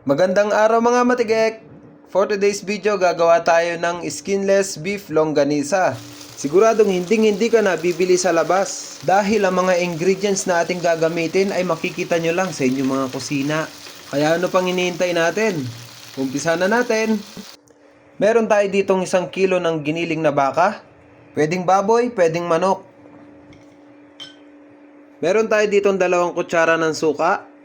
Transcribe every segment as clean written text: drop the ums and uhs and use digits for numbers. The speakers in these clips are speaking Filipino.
Magandang araw mga matigek! For today's video, gagawa tayo ng skinless beef longganisa. Siguradong hindi ka nabibili sa labas dahil ang mga ingredients na ating gagamitin ay makikita nyo lang sa inyong mga kusina. Kaya ano pang hinihintay natin? Umpisa na natin! Meron tayo ditong 1 kilo ng giniling na baka. Pwedeng baboy, pwedeng manok. Meron tayo ditong 2 kutsara ng suka.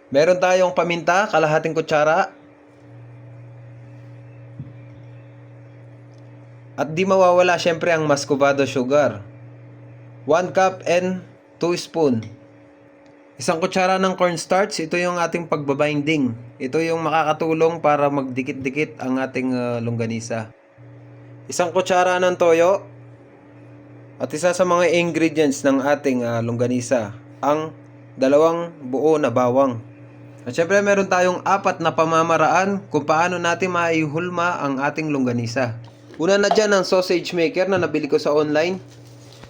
Meron tayong paminta, kalahating kutsara. At di mawawala syempre ang muscovado sugar. 1 cup and 2 spoon. 1 kutsara ng cornstarch, ito yung ating pagbabinding. Ito yung makakatulong para magdikit-dikit ang ating longganisa. 1 kutsara ng toyo. At isa sa mga ingredients ng ating longganisa, ang 2 buo na bawang. At syempre meron tayong 4 na pamamaraan kung paano natin maihulma ang ating longganisa. Una na dyan ang sausage maker na nabili ko sa online.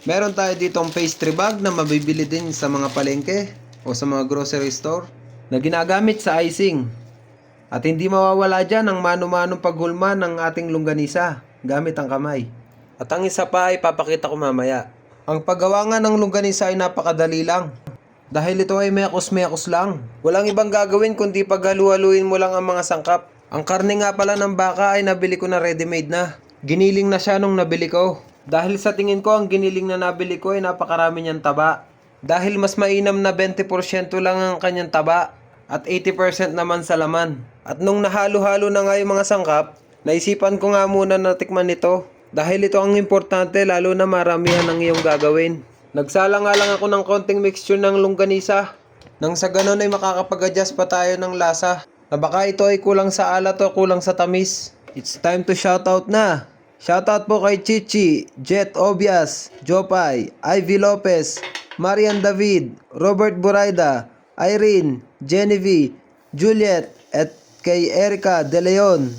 Meron tayo ditong pastry bag na mabibili din sa mga palengke o sa mga grocery store na ginagamit sa icing. At hindi mawawala dyan ang mano-manong paghulma ng ating longganisa gamit ang kamay. At ang isa pa ay papakita ko mamaya. Ang paggawa nga ng longganisa ay napakadali lang. Dahil ito ay mekos-mekos lang. Walang ibang gagawin kundi paghalu-haluin mo lang ang mga sangkap. Ang karne nga pala ng baka ay nabili ko na ready-made na. Giniling na siya nung nabili ko. Dahil sa tingin ko ang giniling na nabili ko ay napakarami niyang taba. Dahil mas mainam na 20% lang ang kanyang taba at 80% naman sa laman. At nung nahalo-halo na nga yung mga sangkap, naisipan ko nga muna na tikman nito. Dahil ito ang importante lalo na maramihan ang iyong gagawin. Nagsala nga lang ako ng konting mixture ng longganisa. Nang sa ganon ay makakapag-adjust pa tayo ng lasa. Na baka ito ay kulang sa alat o kulang sa tamis. It's time to shoutout na. Shoutout po kay Chichi, Jet Obias, Jopay, Ivy Lopez, Marian David, Robert Buraida, Irene, Genevieve, Juliet, at kay Erica De Leon.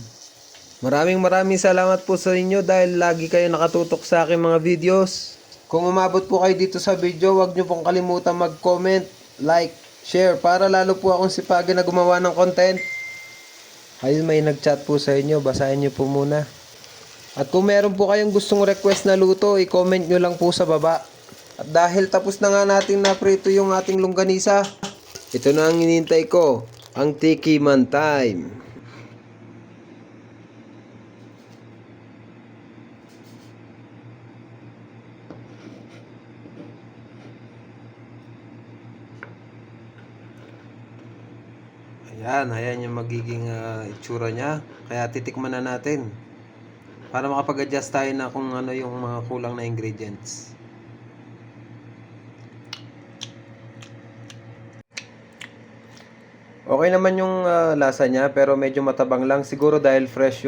Maraming salamat po sa inyo dahil lagi kayo nakatutok sa aking mga videos. Kung umabot po kayo dito sa video, huwag nyo pong kalimutan mag-comment, like, share para lalo po akong sipagin na gumawa ng content. Ayun, may nag-chat po sa inyo, basahin nyo po muna. At kung meron po kayong gustong request na luto, i-comment nyo lang po sa baba. At dahil tapos na nga natin na prito yung ating longganisa, ito na ang hinihintay ko, ang tiki man time. Ayan yung magiging itsura niya. Kaya titikman na natin. Para makapag-adjust tayo na kung ano yung mga kulang na ingredients. Okay naman yung lasa niya pero medyo matabang lang. Siguro dahil fresh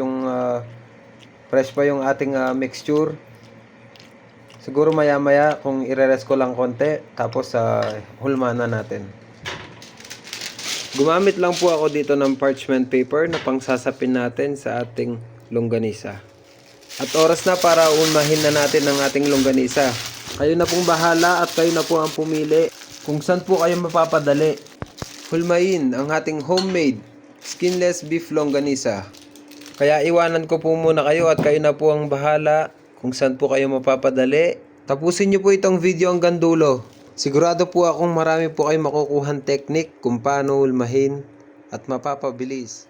pa yung ating mixture. Siguro maya-maya kung ire-rest ko lang konti tapos hulma na natin. Gumamit lang po ako dito ng parchment paper na pangsasapin natin sa ating longganisa. At oras na para ulmahin na natin ang ating longganisa. Kayo na pong bahala at kayo na po ang pumili kung saan po kayo mapapadali. Hulmahin ang ating homemade skinless beef longganisa. Kaya iwanan ko po muna kayo at kayo na po ang bahala kung saan po kayo mapapadali. Tapusin nyo po itong video hanggang dulo. Sigurado po akong marami po kayong makukuhang technique kung paano ulmahin at mapapabilis.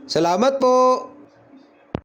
Salamat po!